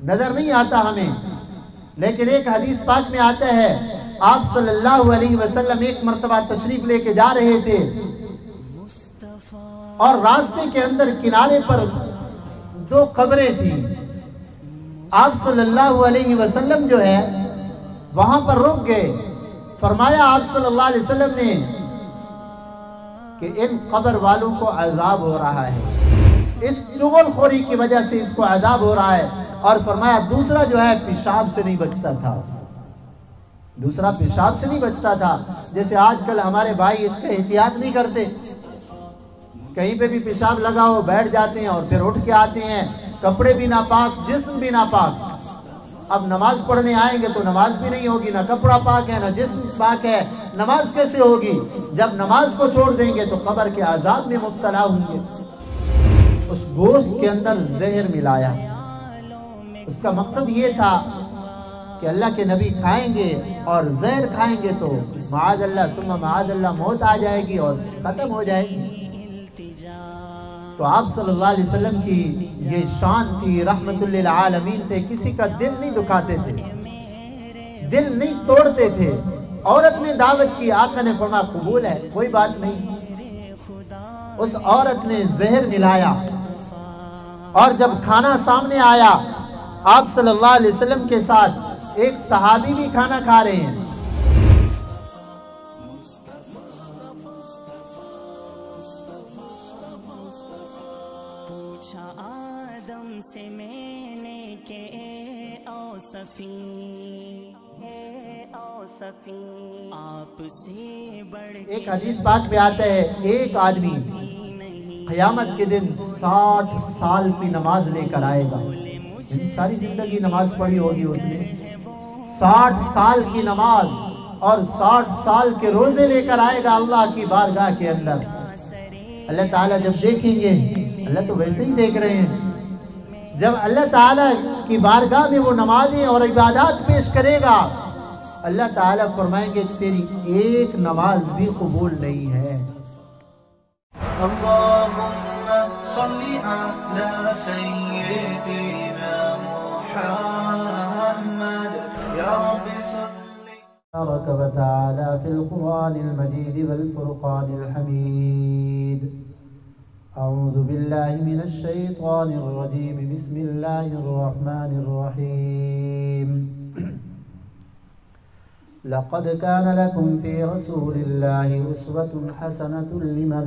نظر نہیں آتا ہمیں، لیکن ایک حدیث پاک میں آتا ہے آپ صلی اللہ علیہ وسلم ایک مرتبہ تشریف لے کے جا رہے تھے اور راستے کے اندر کنارے پر 2 قبریں تھیں۔ آپ صلی اللہ علیہ وسلم جو ہے وہاں پر رک گئے۔ فرمایا آپ صلی اللہ علیہ وسلم نے کہ ان قبر والوں کو عذاب ہو رہا ہے، اس چغل خوری کی وجہ سے اس کو عذاب ہو رہا ہے۔ اور فرمایا دوسرا جو ہے پیشاب سے نہیں بچتا تھا، دوسرا پیشاب سے نہیں بچتا تھا۔ جیسے آج کل ہمارے بھائی اس کا احتیاط نہیں کرتے، کہیں پہ بھی پیشاب لگا ہو بیٹھ جاتے ہیں اور پھر اٹھ کے آتے ہیں، کپڑے بھی ناپاک، جسم بھی ناپاک۔ اب نماز پڑھنے آئیں گے تو نماز بھی نہیں ہوگی، نہ کپڑا پاک ہے نہ جسم پاک ہے، نماز کیسے ہوگی؟ جب نماز کو چھوڑ دیں گے تو قبر کے عذاب میں مبتلا ہوں گے۔ اس گوشت کے اندر زہر ملایا، اس کا مقصد یہ تھا کہ اللہ کے نبی کھائیں گے اور زہر کھائیں گے تو معاذ اللہ ثم معاذ اللہ موت آ جائے گی اور ختم ہو جائے گی۔ تو آپ صلی اللہ علیہ وسلم کی یہ شان تھی، رحمت للعالمین تھے، کسی کا دل نہیں دکھاتے تھے، دل نہیں توڑتے تھے۔ عورت نے دعوت کی، آقا نے فرمایا قبول ہے، کوئی بات نہیں۔ اس عورت نے زہر ملایا اور جب کھانا سامنے آیا آپ صلی اللہ علیہ وسلم کے ساتھ ایک صحابی بھی کھانا کھا رہے ہیں۔ پوچھا آدم سے میں نے کہ اے اوصفی آپ سے بڑھ کے ایک حدیث پاک میں آتا ہے ایک آدمی قیامت کے دن 60 سال کی نماز لے کر آئے گا، ساری زندگی نماز پڑھی ہوگی اس نے، 60 سال کی نماز اور 60 سال کے روزے لے کر آئے گا اللہ کی بارگاہ کے اندر۔ اللہ تعالیٰ جب دیکھیں گے، اللہ تو ویسے ہی دیکھ رہے ہیں، جب اللہ تعالیٰ کی بارگاہ میں وہ نمازیں اور عبادات پیش کرے گا، اللہ تعالیٰ فرمائیں گے تیری ایک نماز بھی قبول نہیں ہے۔ اللهم صل على سيدنا محمد يا رب صل تبارك وتعالى في القرآن المجيد والفرقان الحميد. أعوذ بالله من الشيطان الرجيم. بسم الله الرحمن الرحيم. لقد كان لكم في رسول الله أسوة حسنة لمن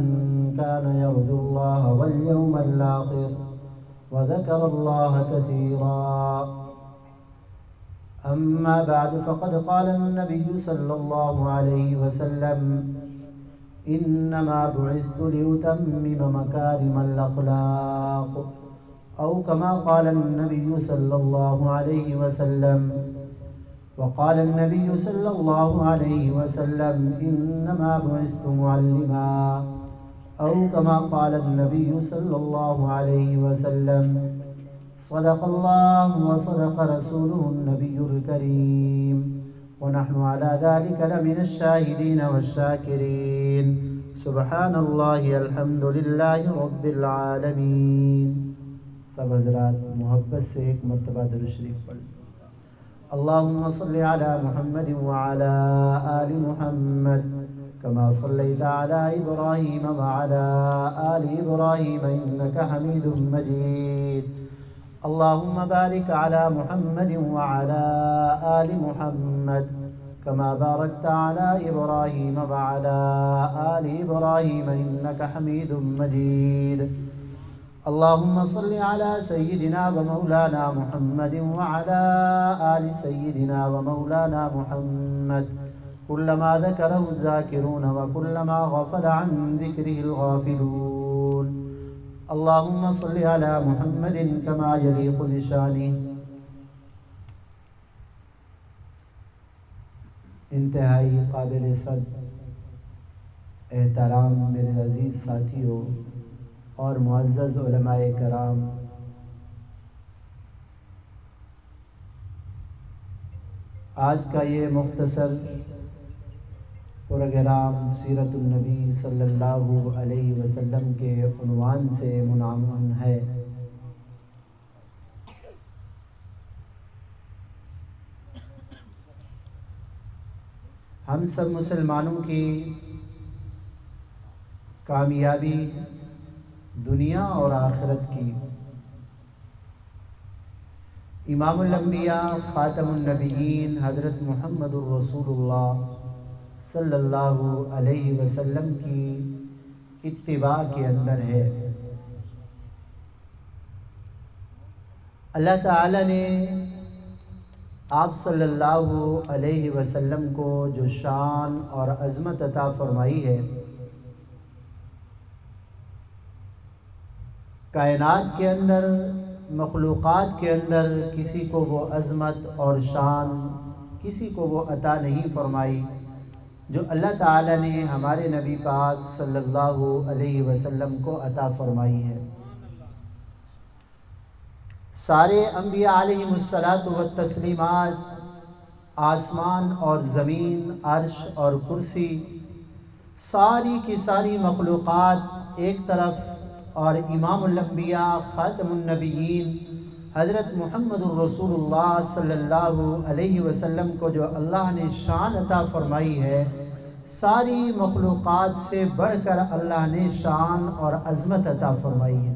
كان يرجو الله واليوم الآخر وذكر الله كثيرا. أما بعد فقد قال النبي صلى الله عليه وسلم إنما بعثت لأتمم مكارم الأخلاق أو كما قال النبي صلى الله عليه وسلم. وقال النبي صلى الله عليه وسلم إنما بعثت معلما أو كما قال النبي صلى الله عليه وسلم. صدق الله وصدق رسوله النبي الكريم ونحن على ذلك لمن الشاهدين والشاكرين. سبحان الله الحمد لله رب العالمين. سب حضرات محبت سے ایک مرتبہ درود شریف پڑھ. اللهم صل على محمد وعلى آل محمد كما صليت على إبراهيم وعلى آل إبراهيم إنك حميد مجيد. اللهم بارك على محمد وعلى آل محمد كما باركت على إبراهيم وعلى آل إبراهيم إنك حميد مجيد. اللهم صل على سيدنا ومولانا محمد وعلى آل سيدنا ومولانا محمد كلما ذكره الذاكرون وكلما غفل عن ذكره الغافلون. اللهم صل على محمد كما يليق بشانه. انتہائی قابل صد احترام میرے عزیز ساتھیوں اور معزز علماء کرام، آج کا یہ مختصر پروگرام سیرت النبی صلی اللہ علیہ وسلم کے عنوان سے منعقد ہے. ہم سب مسلمانوں کی کامیابی دنیا اور آخرت کی امام الانبیاء خاتم النبیین حضرت محمد الرسول اللہ صلی اللہ علیہ وسلم کی اتباع کے اندر ہے۔ اللہ تعالیٰ نے آپ صلی اللہ علیہ وسلم کو جو شان اور عظمت عطا فرمائی ہے، کائنات کے اندر مخلوقات کے اندر کسی کو وہ عظمت اور شان کسی کو وہ عطا نہیں فرمائی جو اللہ تعالیٰ نے ہمارے نبی پاک صلی اللہ علیہ وسلم کو عطا فرمائی ہے۔ سارے انبیاء علیہم الصلاۃ والتسلیمات، آسمان اور زمین، عرش اور کرسی، ساری کی ساری مخلوقات ایک طرف، اور امام الانبیاء خاتم النبیین حضرت محمد الرسول اللہ صلی اللہ علیہ وسلم کو جو اللہ نے شان عطا فرمائی ہے، ساری مخلوقات سے بڑھ کر اللہ نے شان اور عظمت عطا فرمائی ہے۔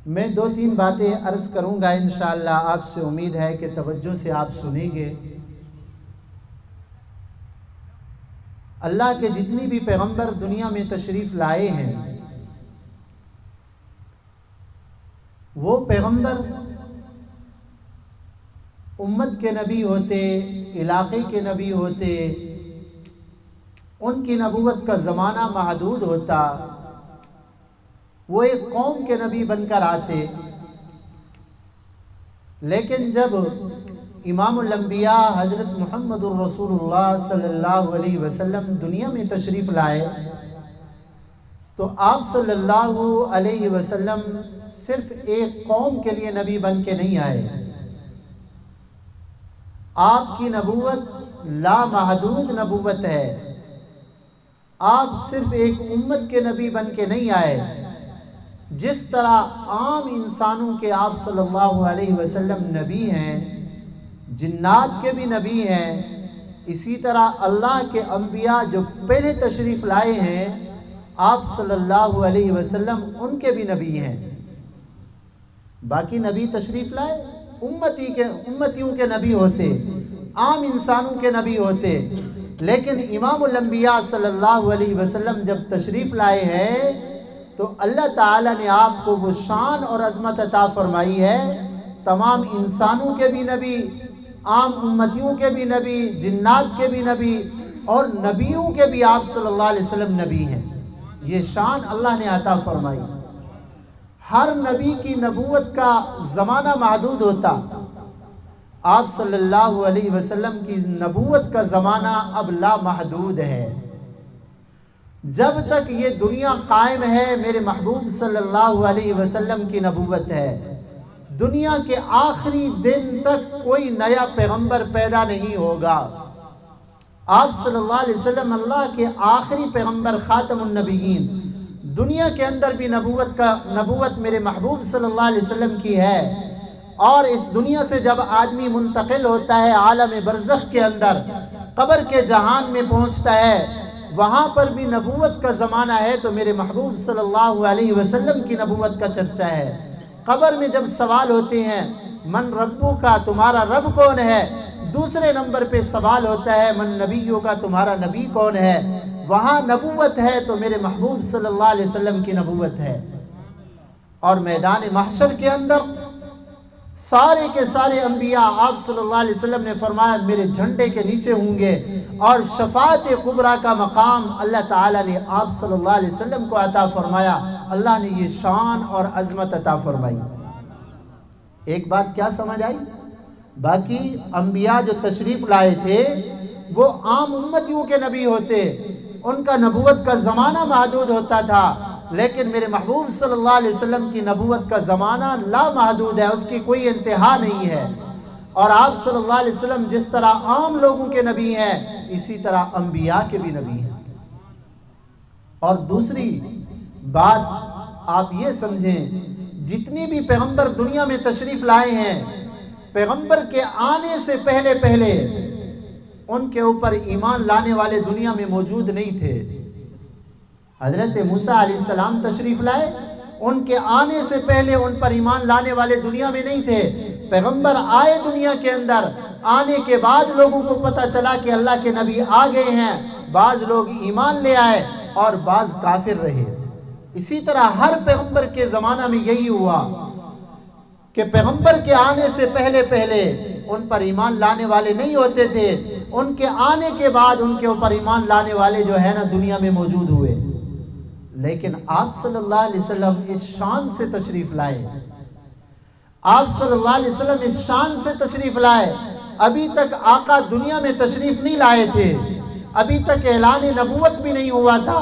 میں 2-3 باتیں عرض کروں گا انشاءاللہ، آپ سے امید ہے کہ توجہ سے آپ سنیں گے۔ اللہ کے جتنی بھی پیغمبر دنیا میں تشریف لائے ہیں، وہ پیغمبر امت کے نبی ہوتے، علاقے کے نبی ہوتے، ان کی نبوت کا زمانہ محدود ہوتا، وہ ایک قوم کے نبی بن کر آتے۔ لیکن جب امام الانبیاء حضرت محمد الرسول اللہ صلی اللہ علیہ وسلم دنیا میں تشریف لائے تو آپ صلی اللہ علیہ وسلم صرف ایک قوم کے لیے نبی بن کے نہیں آئے۔ آپ کی نبوت لامحدود نبوت ہے۔ آپ صرف ایک امت کے نبی بن کے نہیں آئے۔ جس طرح عام انسانوں کے آپ صلی اللہ علیہ وسلم نبی ہیں، جنات کے بھی نبی ہیں، اسی طرح اللہ کے انبیاء جو پہلے تشریف لائے ہیں آپ صلی اللہ علیہ وسلم ان کے بھی نبی ہیں۔ باقی نبی تشریف لائے امتیوں کے نبی ہوتے، عام انسانوں کے نبی ہوتے، لیکن امام الانبیاء صلی اللہ علیہ وسلم جب تشریف لائے ہیں تو اللہ تعالیٰ نے آپ کو وہ شان اور عظمت عطا فرمائی ہے۔ تمام انسانوں کے بھی نبی، عام امتیوں کے بھی نبی، جنات کے بھی نبی، اور نبیوں کے بھی آپ صلی اللہ علیہ وسلم نبی ہیں۔ یہ شان اللہ نے عطا فرمائی۔ ہر نبی کی نبوت کا زمانہ محدود ہوتا، آپ صلی اللہ علیہ وسلم کی نبوت کا زمانہ اب لا محدود ہے۔ جب تک یہ دنیا قائم ہے میرے محبوب صلی اللہ علیہ وسلم کی نبوت ہے۔ دنیا کے آخری دن تک کوئی نیا پیغمبر پیدا نہیں ہوگا۔ آپ صلی اللہ علیہ وسلم اللہ کے آخری پیغمبر خاتم النبیین، دنیا کے اندر بھی نبوت میرے محبوب صلی اللہ علیہ وسلم کی ہے، اور اس دنیا سے جب آدمی منتقل ہوتا ہے عالم برزخ کے اندر، قبر کے جہان میں پہنچتا ہے، وہاں پر بھی نبوت کا زمانہ ہے تو میرے محبوب صلی اللہ علیہ وسلم کی نبوت کا چرچا ہے۔ قبر میں جب سوال ہوتے ہیں من ربو کا، تمہارا رب کون ہے، دوسرے نمبر پہ سوال ہوتا ہے من نبیوں کا، تمہارا نبی کون ہے، وہاں نبوت ہے تو میرے محبوب صلی اللہ علیہ وسلم کی نبوت ہے۔ اور میدان محشر کے اندر سارے کے سارے انبیاء آپ صلی اللہ علیہ وسلم نے فرمایا میرے جھنڈے کے نیچے ہوں گے، اور شفاعت کبریٰ کا مقام اللہ تعالیٰ نے آپ صلی اللہ علیہ وسلم کو عطا فرمایا۔ اللہ نے یہ شان اور عظمت عطا فرمائی۔ ایک بات کیا سمجھ آئی؟ باقی انبیاء جو تشریف لائے تھے وہ عام امتیوں کے نبی ہوتے، ان کا نبوت کا زمانہ محدود ہوتا تھا، لیکن میرے محبوب صلی اللہ علیہ وسلم کی نبوت کا زمانہ لا محدود ہے، اس کی کوئی انتہا نہیں ہے۔ اور آپ صلی اللہ علیہ وسلم جس طرح عام لوگوں کے نبی ہیں، اسی طرح انبیاء کے بھی نبی ہیں۔ اور دوسری بات آپ یہ سمجھیں، جتنی بھی پیغمبر دنیا میں تشریف لائے ہیں، پیغمبر کے آنے سے پہلے پہلے ان کے اوپر ایمان لانے والے دنیا میں موجود نہیں تھے۔ حضرت موسیٰ علیہ السلام تشریف لائے، ان کے آنے سے پہلے ان پر ایمان لانے والے دنیا میں نہیں تھے۔ پیغمبر آئے دنیا کے اندر، آنے کے بعد لوگوں کو پتہ چلا کہ اللہ کے نبی آ گئے ہیں، بعض لوگ ایمان لے آئے اور بعض کافر رہے۔ اسی طرح ہر پیغمبر کے زمانہ میں یہی ہوا کہ پیغمبر کے آنے سے پہلے پہلے ان پر ایمان لانے والے نہیں ہوتے تھے، ان کے آنے کے بعد ان کے اوپر ایمان لانے والے جو ہے نا دنیا میں موجود ہوئے۔ لیکن آپ صلی اللہ علیہ وسلم اس شان سے تشریف لائے، آپ صلی اللہ علیہ وسلم اس شان سے تشریف لائے، ابھی تک آقا دنیا میں تشریف نہیں لائے تھے، ابھی تک اعلان نبوت بھی نہیں ہوا تھا۔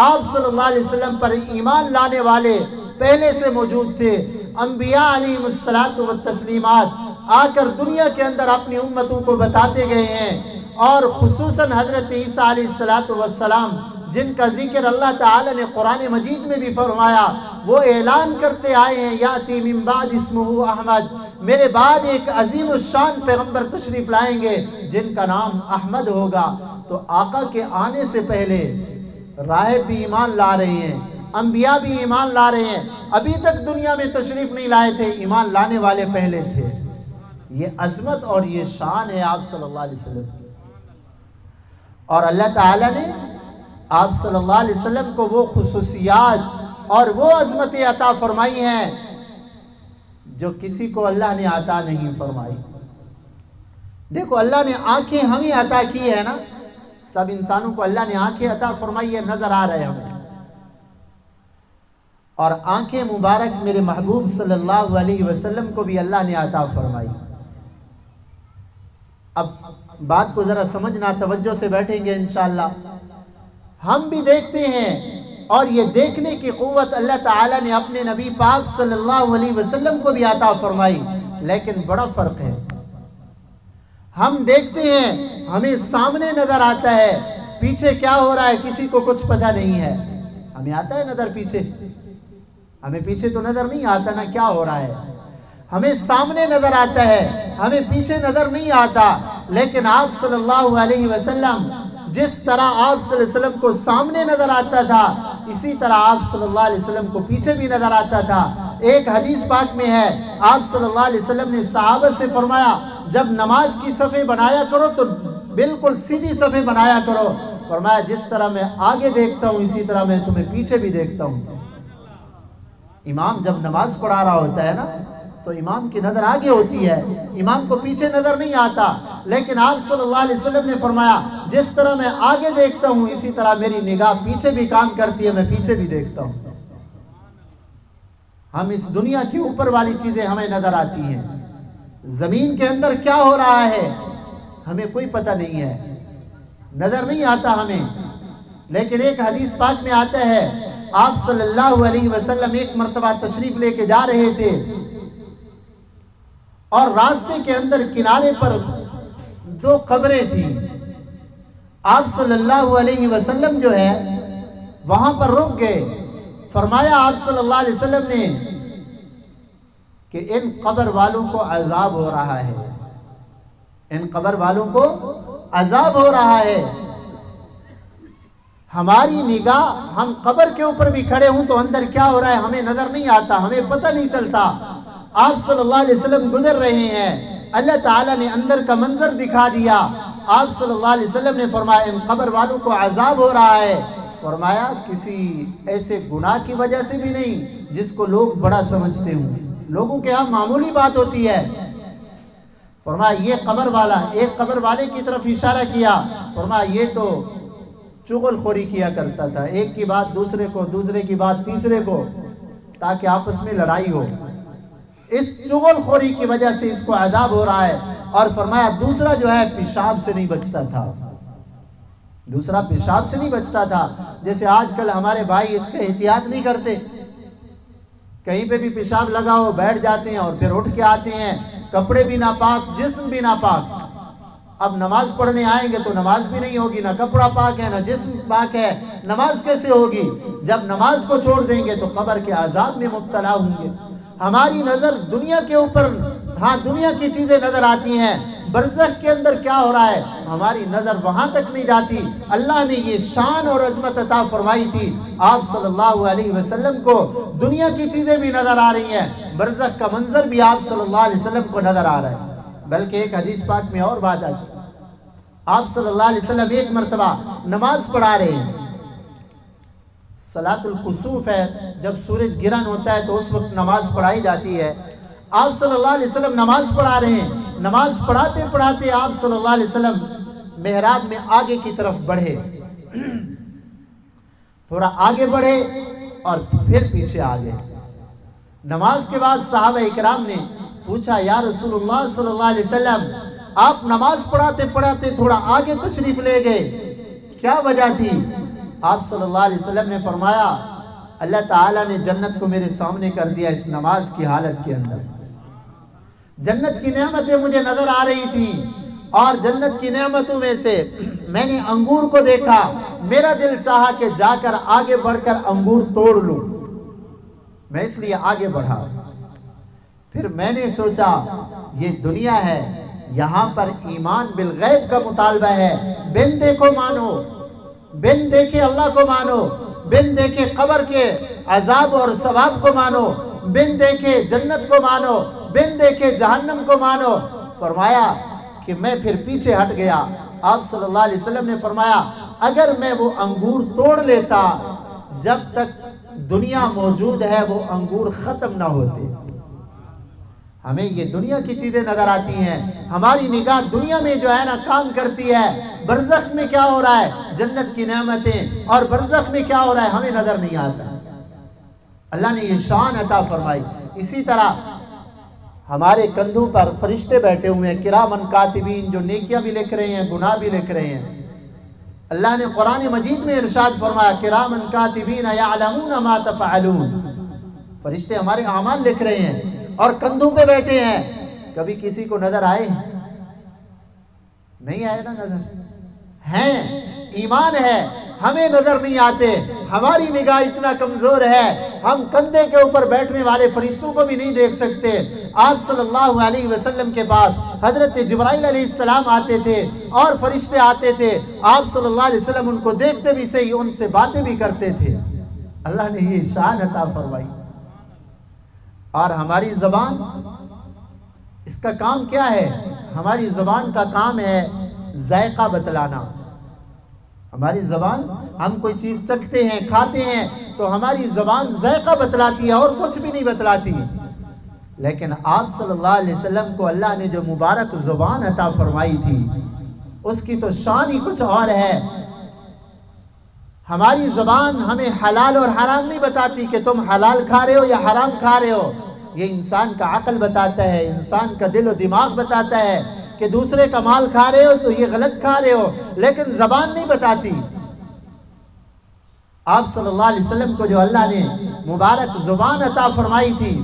آپ صلی اللہ علیہ وسلم پر ایمان لانے والے پہلے سے موجود تھے۔ انبیاء علیہم الصلاۃ والتسلیمات آ کر دنیا کے اندر اپنی امتوں کو بتاتے گئے ہیں، اور خصوصاً حضرت عیسیٰ علیہ الصلاۃ والسلام جن کا ذکر اللہ تعالی نے قرآن مجید میں بھی فرمایا، وہ اعلان کرتے آئے ہیں یاتی من بعد اسمہ احمد، میرے بعد ایک عظیم الشان پیغمبر تشریف لائیں گے جن کا نام احمد ہوگا۔ تو آقا کے آنے سے پہلے راہب بھی ایمان لا رہے ہیں، انبیاء بھی ایمان لا رہے ہیں، ابھی تک دنیا میں تشریف نہیں لائے تھے، ایمان لانے والے پہلے تھے۔ یہ عظمت اور یہ شان ہے آپ صلی اللہ علیہ وسلم کی، اور اللہ تعالیٰ نے آپ صلی اللہ علیہ وسلم کو وہ خصوصیات اور وہ عظمتیں عطا فرمائی ہیں جو کسی کو اللہ نے عطا نہیں فرمائی۔ دیکھو اللہ نے آنکھیں ہمیں عطا کی ہے نا، سب انسانوں کو اللہ نے آنکھیں عطا فرمائی ہے، نظر آ رہے ہمیں، اور آنکھیں مبارک میرے محبوب صلی اللہ علیہ وسلم کو بھی اللہ نے عطا فرمائی۔ اب بات کو ذرا سمجھنا، توجہ سے بیٹھیں گے انشاءاللہ۔ ہم بھی دیکھتے ہیں، اور یہ دیکھنے کی قوت اللہ تعالیٰ نے اپنے نبی پاک صلی اللہ علیہ وسلم کو بھی عطا فرمائی، لیکن بڑا فرق ہے۔ ہم دیکھتے ہیں، ہمیں سامنے نظر آتا ہے، پیچھے کیا ہو رہا ہے کسی کو کچھ پتہ نہیں ہے۔ ہمیں آتا ہے نظر پیچھے؟ ہمیں پیچھے تو نظر نہیں آتا نا کیا ہو رہا ہے، ہمیں سامنے نظر آتا ہے، ہمیں پیچھے نظر نہیں آتا۔ لیکن آپ صلی اللہ علیہ وسلم جس طرح آپ صلی اللہ علیہ وسلم کو سامنے نظر آتا تھا، اسی طرح آپ صلی اللہ علیہ وسلم کو پیچھے بھی نظر آتا تھا۔ ایک حدیث پاک میں ہے، آپ صلی اللہ علیہ وسلم نے صحابہ سے فرمایا جب نماز کی صفیں بنایا کرو تو بالکل سیدھی صفیں بنایا کرو، فرمایا جس طرح میں آگے دیکھتا ہوں اسی طرح میں تمہیں پیچھے بھی دیکھتا ہوں۔ امام جب نماز پڑھا رہا ہوتا ہے نا تو امام کی نظر آگے ہوتی ہے، امام کو پیچھے نظر نہیں آتا، لیکن آپ صلی اللہ علیہ وسلم نے فرمایا جس طرح میں آگے دیکھتا ہوں اسی طرح میری نگاہ پیچھے بھی کام کرتی ہے، میں پیچھے بھی دیکھتا ہوں۔ ہم اس دنیا کی اوپر والی چیزیں ہمیں نظر آتی ہیں، زمین کے اندر کیا ہو رہا ہے ہمیں کوئی پتہ نہیں ہے، نظر نہیں آتا ہمیں۔ لیکن ایک حدیث پاک میں آتا ہے، آپ صلی اللہ علیہ وسلم ایک مرتبہ تشریف لے کے جا رہے تھے، اور راستے کے اندر کنارے پر دو قبریں تھیں۔ آپ صلی اللہ علیہ وسلم جو ہے وہاں پر رک گئے، فرمایا آپ صلی اللہ علیہ وسلم نے کہ ان قبر والوں کو عذاب ہو رہا ہے، ان قبر والوں کو عذاب ہو رہا ہے۔ ہماری نگاہ، ہم قبر کے اوپر بھی کھڑے ہوں تو اندر کیا ہو رہا ہے ہمیں نظر نہیں آتا، ہمیں پتہ نہیں چلتا۔ آپ صلی اللہ علیہ وسلم گزر رہے ہیں، اللہ تعالیٰ نے اندر کا منظر دکھا دیا، آپ صلی اللہ علیہ وسلم نے فرمایا ان قبر والوں کو عذاب ہو رہا ہے، فرمایا کسی ایسے گناہ کی وجہ سے بھی نہیں جس کو لوگ بڑا سمجھتے ہوں، لوگوں کے ہاں معمولی بات ہوتی ہے۔ فرمایا یہ قبر والا، ایک قبر والے کی طرف اشارہ کیا، فرمایا یہ تو چغل خوری کیا کرتا تھا، ایک کی بات دوسرے کو، دوسرے کی بات تیسرے کو، تاکہ آپس میں لڑائی ہو، اس چغل خوری کی وجہ سے اس کو عذاب ہو رہا ہے۔ اور فرمایا دوسرا جو ہے پیشاب سے نہیں بچتا تھا، دوسرا پیشاب سے نہیں بچتا تھا، جیسے آج کل ہمارے بھائی اس کا احتیاط نہیں کرتے، کہیں پہ بھی پیشاب لگا ہو بیٹھ جاتے ہیں اور پھر اٹھ کے آتے ہیں، کپڑے بھی ناپاک، جسم بھی ناپاک۔ اب نماز پڑھنے آئیں گے تو نماز بھی نہیں ہوگی، نہ کپڑا پاک ہے نہ جسم پاک ہے، نماز کیسے ہوگی؟ جب نماز کو چھوڑ دیں گے تو قبر کے عذاب میں مبتلا ہوں گے۔ ہماری نظر دنیا کے اوپر ہاں دنیا کی چیزیں نظر آتی ہیں، برزخ کے اندر کیا ہو رہا ہے ہماری نظر وہاں تک نہیں جاتی۔ اللہ نے یہ شان اور عظمت عطا فرمائی تھی، آپ صلی اللہ علیہ وسلم کو دنیا کی چیزیں بھی نظر آ رہی ہیں، برزخ کا منظر بھی آپ صلی اللہ علیہ وسلم کو نظر آ رہا ہے۔ بلکہ ایک حدیث پاک میں اور بات آتی، آپ صلی اللہ علیہ وسلم ایک مرتبہ نماز پڑھا رہے ہیں، صلاۃ الکسوف ہے، جب سورج گرہن ہوتا ہے تو اس وقت نماز پڑھائی جاتی ہے۔ آپ صلی اللہ علیہ وسلم نماز پڑھا رہے ہیں، نماز پڑھاتے پڑھاتے آپ صلی اللہ علیہ وسلم محراب میں آگے کی طرف بڑھے، تھوڑا آگے بڑھے اور پھر پیچھے آگے۔ نماز کے بعد صحابہ اکرام نے پوچھا، یا رسول اللہ صلی اللہ علیہ وسلم آپ نماز پڑھاتے پڑھاتے تھوڑا آگے تشریف لے گئے، کیا وجہ تھی؟ آپ صلی اللہ علیہ وسلم نے فرمایا، اللہ تعالیٰ نے جنت کو میرے سامنے کر دیا اس نماز کی حالت کے اندر۔ جنت کی نعمتیں مجھے نظر آ رہی تھیں، اور جنت کی نعمتوں میں سے میں نے انگور کو دیکھا، میرا دل چاہا کہ جا کر آگے بڑھ کر انگور توڑ لوں، میں اس لیے آگے بڑھا۔ پھر میں نے سوچا یہ دنیا ہے، یہاں پر ایمان بالغیب کا مطالبہ ہے، بن دیکھو مانو، بن دیکھے اللہ کو مانو، بن دیکھے قبر کے عذاب اور ثواب کو مانو، بن دیکھے جنت کو مانو، بن دیکھے جہنم کو مانو۔ فرمایا کہ میں پھر پیچھے ہٹ گیا۔ آپ صلی اللہ علیہ وسلم نے فرمایا، اگر میں وہ انگور توڑ لیتا، جب تک دنیا موجود ہے وہ انگور ختم نہ ہوتے۔ ہمیں یہ دنیا کی چیزیں نظر آتی ہیں، ہماری نگاہ دنیا میں جو ہے نا کام کرتی ہے، برزخ میں کیا ہو رہا ہے، جنت کی نعمتیں اور برزخ میں کیا ہو رہا ہے ہمیں نظر نہیں آتا۔ اللہ نے یہ شان عطا فرمائی۔ اسی طرح ہمارے کندھوں پر فرشتے بیٹھے ہوئے ہیں، کرامن کاتبین، جو نیکیاں بھی لکھ رہے ہیں، گناہ بھی لکھ رہے ہیں۔ اللہ نے قرآن مجید میں ارشاد فرمایا، کرامن کاتبین یعلمون ما تفعلون، فرشتے ہمارے اعمال لکھ رہے ہیں اور کندھوں پہ بیٹھے ہیں۔ کبھی کسی کو نظر آئے؟ نہیں آئے نا نظر، ہیں، ایمان ہے، ہمیں نظر نہیں آتے، ہماری نگاہ اتنا کمزور ہے، ہم کندھے کے اوپر بیٹھنے والے فرشتوں کو بھی نہیں دیکھ سکتے۔ آپ صلی اللہ علیہ وسلم کے پاس حضرت جبرائیل علیہ السلام آتے تھے اور فرشتے آتے تھے، آپ صلی اللہ علیہ وسلم ان کو دیکھتے بھی صحیح، ان سے باتیں بھی کرتے تھے۔ اللہ نے یہ شان عطا فرمائی۔ اور ہماری زبان، اس کا کام کیا ہے؟ ہماری زبان کا کام ہے ذائقہ بتلانا۔ ہماری زبان، ہم کوئی چیز چکھتے ہیں، کھاتے ہیں تو ہماری زبان ذائقہ بتلاتی ہے اور کچھ بھی نہیں بتلاتی۔ لیکن آپ صلی اللہ علیہ وسلم کو اللہ نے جو مبارک زبان عطا فرمائی تھی، اس کی تو شان ہی کچھ اور ہے۔ ہماری زبان ہمیں حلال اور حرام نہیں بتاتی کہ تم حلال کھا رہے ہو یا حرام کھا رہے ہو، یہ انسان کا عقل بتاتا ہے، انسان کا دل و دماغ بتاتا ہے کہ دوسرے کا مال کھا رہے ہو تو یہ غلط کھا رہے ہو، لیکن زبان نہیں بتاتی۔ آپ صلی اللہ علیہ وسلم کو جو اللہ نے مبارک زبان عطا فرمائی تھی،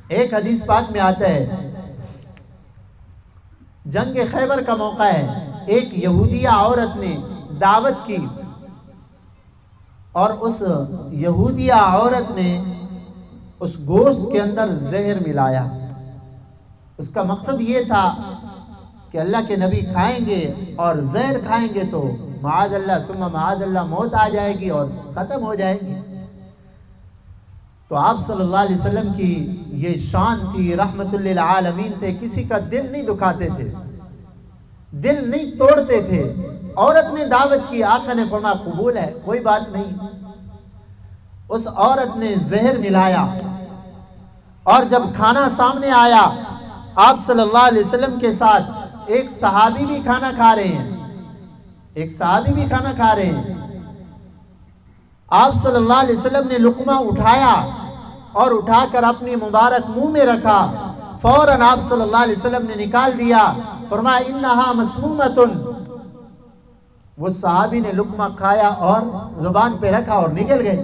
ایک حدیث پاک میں آتا ہے، جنگ خیبر کا موقع ہے، ایک یہودیہ عورت نے دعوت کی اور اس یہودیہ عورت نے اس گوشت کے اندر زہر ملایا۔ اس کا مقصد یہ تھا کہ اللہ کے نبی کھائیں گے اور زہر کھائیں گے تو معاذ اللہ ثم معاذ اللہ موت آ جائے گی اور ختم ہو جائے گی۔ تو آپ صلی اللہ علیہ وسلم کی یہ شان تھی، رحمت للعالمین تھے، کسی کا دل نہیں دکھاتے تھے، دل نہیں توڑتے تھے۔ عورت نے دعوت کی، آقا نے فرمایا قبول ہے، کوئی بات نہیں۔ اس عورت نے زہر ملایا اور جب کھانا سامنے آیا، آپ صلی اللہ علیہ وسلم کے ساتھ ایک صحابی بھی کھانا کھا رہے ہیں، ایک صحابی بھی کھانا کھا رہے ہیں۔ آپ صلی اللہ علیہ وسلم نے لقمہ اٹھایا اور اٹھا کر اپنی مبارک منہ میں رکھا، فوراً آپ صلی اللہ علیہ وسلم نے نکال دیا، فرمایا انہا مسمومۃ۔ وہ صحابی نے لقمہ کھایا اور زبان پہ رکھا اور نکل گئے۔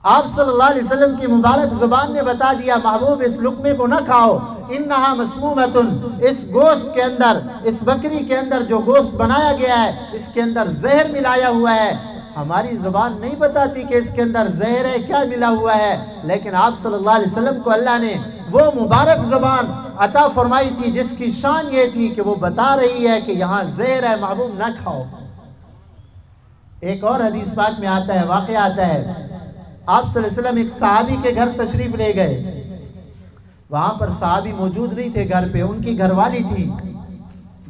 آپ صلی اللہ علیہ وسلم کی مبارک زبان نے بتا دیا، محبوب اس لقمے کو نہ کھاؤ، انہا مسمومۃ، اس گوشت کے اندر، اس بکری کے اندر جو گوشت بنایا گیا ہے اس کے اندر زہر ملایا ہوا ہے۔ ہماری زبان نہیں بتاتی کہ اس کے اندر زہر ہے، کیا ملا ہوا ہے، لیکن آپ صلی اللہ علیہ وسلم کو اللہ نے وہ مبارک زبان عطا فرمائی تھی جس کی شان یہ تھی کہ وہ بتا رہی ہے کہ یہاں زہر ہے محبوب نہ کھاؤ۔ ایک اور حدیث پاک میں آتا ہے، واقعہ آتا ہے، آپ صلی اللہ علیہ وسلم ایک صحابی کے گھر تشریف لے گئے، وہاں پر صحابی موجود نہیں تھے گھر پہ، ان کی گھر والی تھی،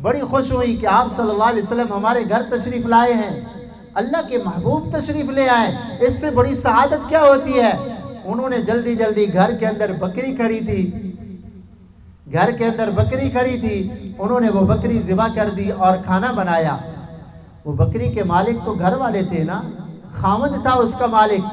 بڑی خوش ہوئی کہ آپ صلی اللہ علیہ وسلم ہمارے گھر تشریف لائے ہیں، اللہ کے محبوب تشریف لے آئے، اس سے بڑی سعادت کیا ہوتی ہے۔ انہوں نے جلدی جلدی گھر کے اندر بکری کھڑی تھی، گھر کے اندر بکری کھڑی تھی، انہوں نے وہ بکری ذبح کر دی اور کھانا بنایا۔ وہ بکری کے مالک تو گھر والے تھے نا، خاوند تھا اس کا مالک۔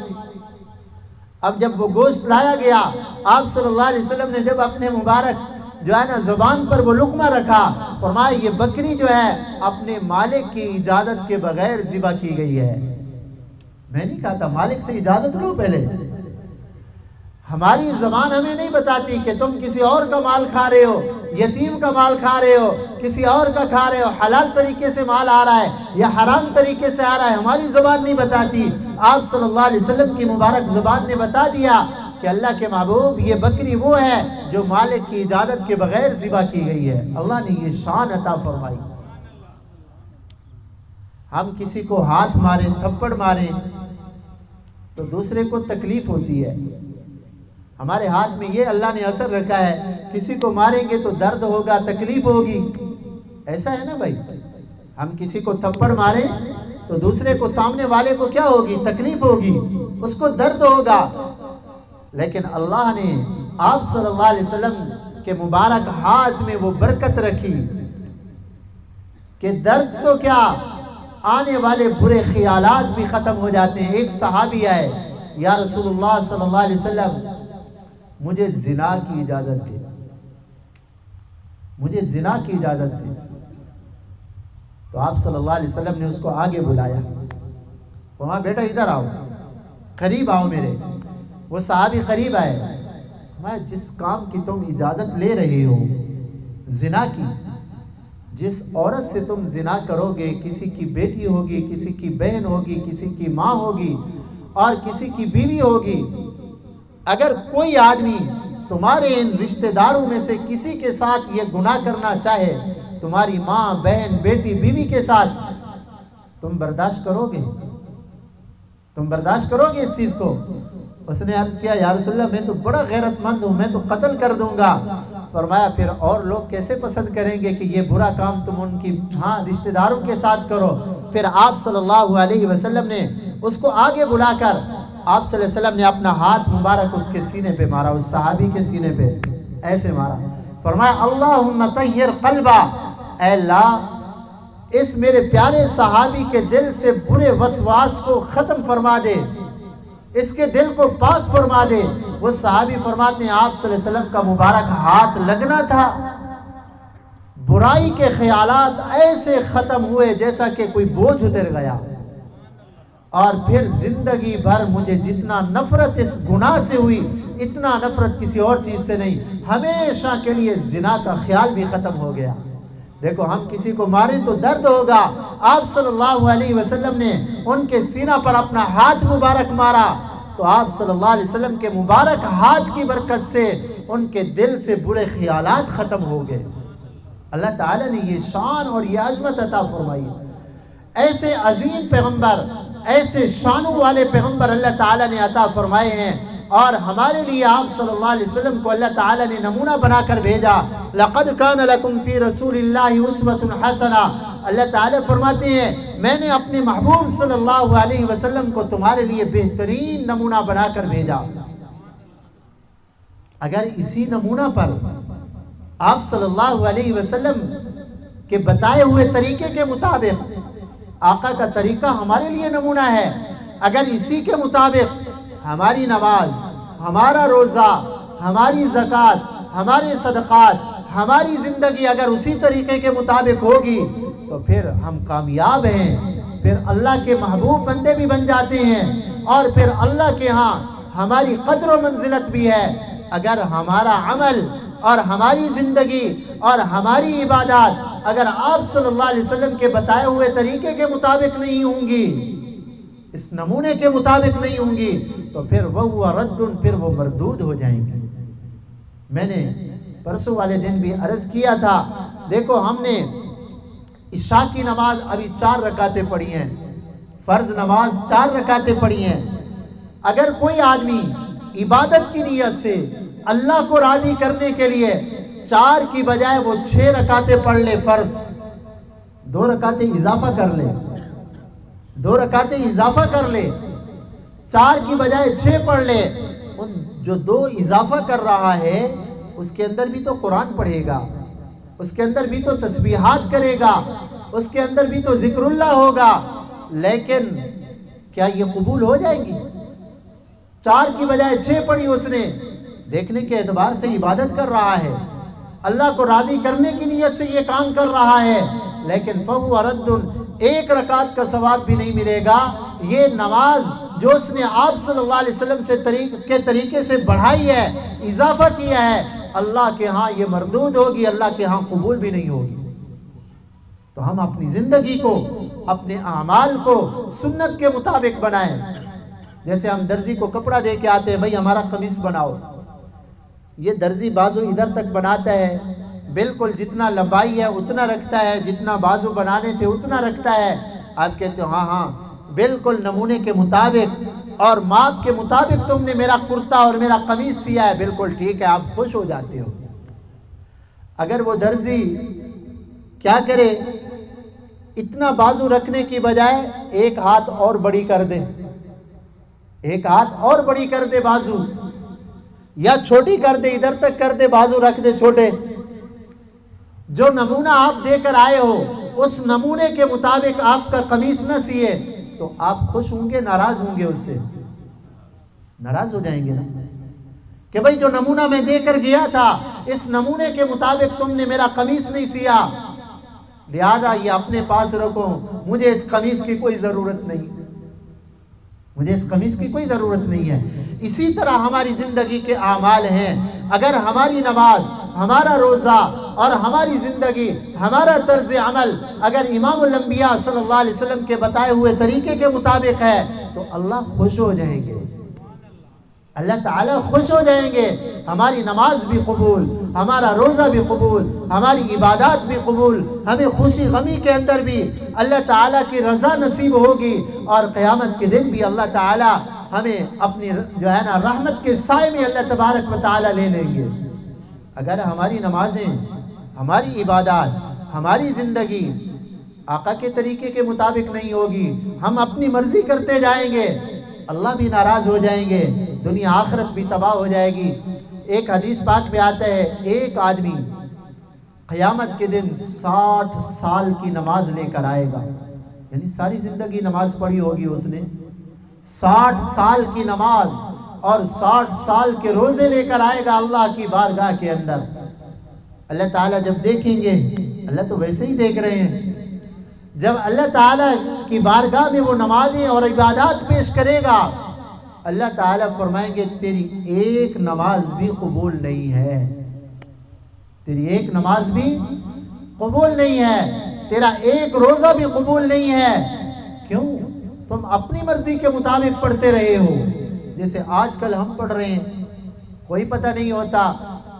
اب جب وہ گوشت لایا گیا، آپ صلی اللہ علیہ وسلم نے جب اپنے مبارک جو ہے نا زبان پر وہ لقمہ رکھا، فرمایا یہ بکری جو ہے اپنے مالک کی اجازت کے بغیر ذبح کی گئی ہے۔ میں نہیں کہا تھا مالک سے اجازت لو پہلے، ہماری زبان ہمیں نہیں بتاتی کہ تم کسی اور کا مال کھا رہے ہو، یتیم کا مال کھا رہے ہو، کسی اور کا کھا رہے ہو، حلال طریقے سے مال آ رہا ہے یا حرام طریقے سے آ رہا ہے، ہماری زبان نہیں بتاتی۔ آپ صلی اللہ علیہ وسلم کی مبارک زبان نے بتا دیا کہ اللہ کے محبوب یہ بکری وہ ہے جو مالک کی اجازت کے بغیر ذبح کی گئی ہے۔ اللہ نے یہ شان عطا فرمائی۔ ہم کسی کو ہاتھ ماریں، تھپڑ ماریں تو دوسرے کو تکلیف ہوتی ہے، ہمارے ہاتھ میں یہ اللہ نے اثر رکھا ہے، کسی کو ماریں گے تو درد ہوگا، تکلیف ہوگی، ایسا ہے نا بھائی۔ ہم کسی کو تھپڑ ماریں تو دوسرے کو، سامنے والے کو کیا ہوگی؟ تکلیف ہوگی، اس کو درد ہوگا، لیکن اللہ نے آپ صلی اللہ علیہ وسلم کے مبارک ہاتھ میں وہ برکت رکھی کہ درد تو کیا، آنے والے برے خیالات بھی ختم ہو جاتے ہیں۔ ایک صحابی آئے، یا رسول اللہ صلی اللہ علیہ وسلم مجھے زنا کی اجازت دے، مجھے زنا کی اجازت دے۔ تو آپ صلی اللہ علیہ وسلم نے اس کو آگے بلایا، وہاں بیٹا ادھر آؤ، قریب آؤ میرے۔ وہ صحابی قریب آئے، میں جس کام کی تم اجازت لے رہے ہو، زنا کی، جس عورت سے تم زنا کرو گے، کسی کی بیٹی ہوگی، کسی کی بہن ہوگی، کسی کی ماں ہوگی اور کسی کی بیوی ہوگی، اگر کوئی آدمی تمہارے ان رشتہ داروں میں سے کسی کے ساتھ یہ گناہ کرنا چاہے، تمہاری ماں، بہن، بیٹی، بیوی کے ساتھ، تم برداشت کرو گے؟ تم برداشت کرو گے اس چیز کو؟ اس نے عرض کیا، یا رسول اللہ میں تو بڑا غیرت مند ہوں، میں تو قتل کر دوں گا۔ فرمایا پھر اور لوگ کیسے پسند کریں گے کہ یہ برا کام تم ان کی رشتہ داروں کے ساتھ کرو؟ پھر آپ صلی اللہ علیہ وسلم نے اس کو آگے بلا کر آپ صلی اللہ علیہ وسلم نے اپنا ہاتھ مبارک اس کے سینے پہ مارا، اس صحابی کے سینے پہ ایسے مارا۔ فرمایا اللہم طہر قلبا، اے اللہ اس میرے پیارے صحابی کے دل سے برے وسواس کو ختم فرما دے، اس کے دل کو پاک فرما دے۔ وہ صحابی فرماتے ہیں آپ صلی اللہ علیہ وسلم کا مبارک ہاتھ لگنا تھا، برائی کے خیالات ایسے ختم ہوئے جیسا کہ کوئی بوجھ اتر گیا، اور پھر زندگی بھر مجھے جتنا نفرت اس گناہ سے ہوئی اتنا نفرت کسی اور چیز سے نہیں، ہمیشہ کے لیے زنا کا خیال بھی ختم ہو گیا۔ دیکھو ہم کسی کو ماریں تو درد ہوگا، آپ صلی اللہ علیہ وسلم نے ان کے سینہ پر اپنا ہاتھ مبارک مارا تو آپ صلی اللہ علیہ وسلم کے مبارک ہاتھ کی برکت سے ان کے دل سے برے خیالات ختم ہو گئے۔ اللہ تعالیٰ نے یہ شان اور یہ عظمت عطا فرمائی۔ ایسے عظیم پیغمبر، ایسے شانوں والے پیغمبر اللہ تعالیٰ نے عطا فرمائے ہیں، اور ہمارے لیے آپ صلی اللہ علیہ وسلم کو اللہ تعالیٰ نے نمونہ بنا کر بھیجا۔ لَقَدْ كَانَ لَكُمْ فِي رَسُولِ اللَّهِ أُسْوَةٌ حَسَنَةٌ، اللہ تعالیٰ فرماتے ہیں میں نے اپنے محبوب صلی اللہ علیہ وسلم کو تمہارے لیے بہترین نمونہ بنا کر بھیجا۔ اگر اسی نمونہ پر آپ صلی اللہ علیہ وسلم کے بتائے ہوئے طریقے کے مطابق، آقا کا طریقہ ہمارے لیے نمونہ ہے، اگر اسی کے مطابق ہماری نماز، ہمارا روزہ، ہماری زکوٰۃ، ہمارے صدقات، ہماری زندگی اگر اسی طریقے کے مطابق ہوگی تو پھر ہم کامیاب ہیں، پھر اللہ کے محبوب بندے بھی بن جاتے ہیں، اور پھر اللہ کے ہاں ہماری قدر و منزلت بھی ہے۔ اگر ہمارا عمل اور ہماری زندگی اور ہماری عبادات اگر آپ صلی اللہ علیہ وسلم کے بتائے ہوئے طریقے کے مطابق نہیں ہوں گی، اس نمونے کے مطابق نہیں ہوں گی، تو پھر وہ رد، پھر وہ مردود ہو جائیں گے۔ میں نے پرسوں والے دن بھی عرض کیا تھا، دیکھو ہم نے عشاء کی نماز ابھی 4 رکعتیں پڑھی ہیں، فرض نماز 4 رکعتیں پڑھی ہیں۔ اگر کوئی آدمی عبادت کی نیت سے اللہ کو راضی کرنے کے لیے 4 کی بجائے وہ 6 رکعتیں پڑھ لے، فرض 2 رکعتیں اضافہ کر لے، 2 رکعتیں اضافہ کر لے، 4 کی بجائے 6 پڑھ لے، ان جو 2 اضافہ کر رہا ہے اس کے اندر بھی تو قرآن پڑھے گا، اس کے اندر بھی تو تسبیحات کرے گا، اس کے اندر بھی تو ذکر اللہ ہوگا، لیکن کیا یہ قبول ہو جائے گی؟ 4 کی بجائے 6 پڑھی اس نے، دیکھنے کے اعتبار سے عبادت کر رہا ہے، اللہ کو راضی کرنے کی نیت سے یہ کام کر رہا ہے، لیکن فَهُوَ رَدٌّ 1 رکعت کا ثواب بھی نہیں ملے گا۔ یہ نماز جو اس نے آپ صلی اللہ علیہ وسلم سے طریقے سے بڑھائی ہے، اضافہ کیا ہے، اللہ کے ہاں یہ مردود ہوگی، اللہ کے ہاں قبول بھی نہیں ہوگی۔ تو ہم اپنی زندگی کو، اپنے اعمال کو سنت کے مطابق بنائیں۔ جیسے ہم درزی کو کپڑا دے کے آتے ہیں، بھائی ہمارا قمیص بناؤ، یہ درزی بازو ادھر تک بناتا ہے، بالکل جتنا لمبائی ہے اتنا رکھتا ہے، جتنا بازو بنانے تھے اتنا رکھتا ہے، آپ کہتے ہو ہاں ہاں بالکل نمونے کے مطابق اور ماپ کے مطابق تم نے میرا کرتا اور میرا قمیص سیا ہے، بالکل ٹھیک ہے، آپ خوش ہو جاتے ہو۔ اگر وہ درزی کیا کرے، اتنا بازو رکھنے کی بجائے 1 ہاتھ اور بڑی کر دے، 1 ہاتھ اور بڑی کر دے بازو، یا چھوٹی کر دے، ادھر تک کر دے، بازو رکھ دے چھوٹے، جو نمونہ آپ دے کر آئے ہو اس نمونے کے مطابق آپ کا قمیص نہ سیے تو آپ خوش ہوں گے، ناراض ہوں گے؟ اس سے ناراض ہو جائیں گے نا، کہ بھئی جو نمونہ میں دے کر گیا تھا اس نمونے کے مطابق تم نے میرا قمیص نہیں سیا، لہذا یہ اپنے پاس رکھو، مجھے اس قمیص کی کوئی ضرورت نہیں، مجھے اس قمیص کی کوئی ضرورت نہیں ہے۔ اسی طرح ہماری زندگی کے اعمال ہیں، اگر ہماری نماز، ہمارا روزہ اور ہماری زندگی، ہمارا طرز عمل اگر امام الانبیاء صلی اللہ علیہ وسلم کے بتائے ہوئے طریقے کے مطابق ہے تو اللہ خوش ہو جائیں گے، اللہ تعالیٰ خوش ہو جائیں گے، ہماری نماز بھی قبول، ہمارا روزہ بھی قبول، ہماری عبادات بھی قبول، ہمیں خوشی غمی کے اندر بھی اللہ تعالیٰ کی رضا نصیب ہوگی، اور قیامت کے دن بھی اللہ تعالیٰ ہمیں اپنی جو ہے نا رحمت کے سائے میں اللہ تبارک و تعالیٰ لے لیں گے۔ اگر ہماری نمازیں، ہماری عبادات، ہماری زندگی آقا کے طریقے کے مطابق نہیں ہوگی، ہم اپنی مرضی کرتے جائیں گے، اللہ بھی ناراض ہو جائیں گے، دنیا آخرت بھی تباہ ہو جائے گی۔ ایک حدیث پاک میں آتا ہے، ایک آدمی قیامت کے دن 60 سال کی نماز لے کر آئے گا، یعنی ساری زندگی نماز پڑھی ہوگی اس نے، 60 سال کی نماز اور 60 سال کے روزے لے کر آئے گا اللہ کی بارگاہ کے اندر۔ اللہ تعالیٰ جب دیکھیں گے، اللہ تو ویسے ہی دیکھ رہے ہیں، جب اللہ تعالیٰ کی بارگاہ میں وہ نمازیں اور عبادات پیش کرے گا، اللہ تعالیٰ فرمائیں گے تیری ایک نماز بھی قبول نہیں ہے، تیری ایک نماز بھی قبول نہیں ہے، تیرا ایک روزہ بھی قبول نہیں ہے۔ کیوں؟ تم اپنی مرضی کے مطابق پڑھتے رہے ہو، جیسے آج کل ہم پڑھ رہے ہیں، کوئی پتہ نہیں ہوتا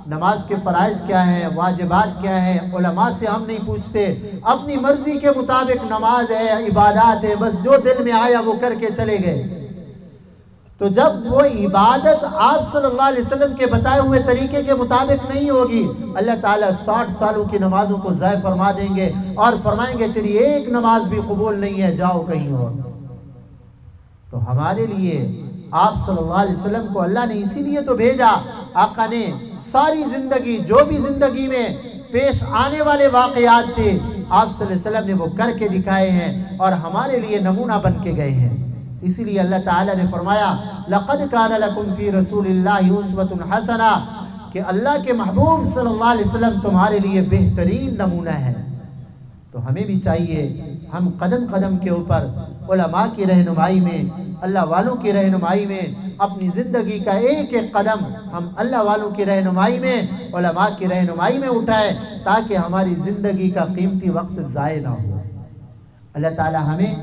نماز کے فرائض کیا ہیں، واجبات کیا ہیں، علماء سے ہم نہیں پوچھتے، اپنی مرضی کے مطابق نماز ہے، عبادات ہے، بس جو دل میں آیا وہ کر کے چلے گئے۔ تو جب وہ عبادت آپ صلی اللہ علیہ وسلم کے بتائے ہوئے طریقے کے مطابق نہیں ہوگی، اللہ تعالیٰ 60 سالوں کی نمازوں کو ضائع فرما دیں گے اور فرمائیں گے تیری ایک نماز بھی قبول نہیں ہے، جاؤ کہیں اور۔ تو ہمارے لیے آپ صلی اللہ علیہ وسلم کو اللہ نے اسی لیے تو بھیجا، آقا نے ساری زندگی، جو بھی زندگی میں پیش آنے والے واقعات تھے، آپ صلی اللہ علیہ وسلم نے وہ کر کے دکھائے ہیں اور ہمارے لیے نمونہ بن کے گئے ہیں۔ اسی لیے اللہ تعالیٰ نے فرمایا لَقَدْ كَانَ لَكُمْ فِي رَسُولِ اللَّهِ أُسْوَةٌ حَسَنَةٌ، کہ اللہ کے محبوب صلی اللہ علیہ وسلم تمہارے لیے بہترین نمونہ ہے۔ تو ہمیں بھی چاہیے ہم قدم قدم کے اوپر علماء کی رہنمائی میں، اللہ والوں کی رہنمائی میں، اپنی زندگی کا ایک ایک قدم ہم اللہ والوں کی رہنمائی میں، علماء کی رہنمائی میں اٹھائیں، تاکہ ہماری زندگی کا قیمتی وقت ضائع نہ ہو۔ اللہ تعالی ہمیں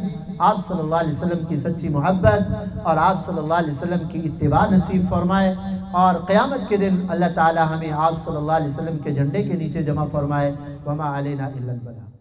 آپ صلی اللہ علیہ وسلم کی سچی محبت اور آپ صلی اللہ علیہ وسلم کی اتباع نصیب فرمائے۔ اور قیامت کے دن اللہ تعالی ہمیں آپ صلی اللہ علیہ وسلم کے جھنڈے کے نیچے جمع فرمائے۔ وما علینا الا البلاغ۔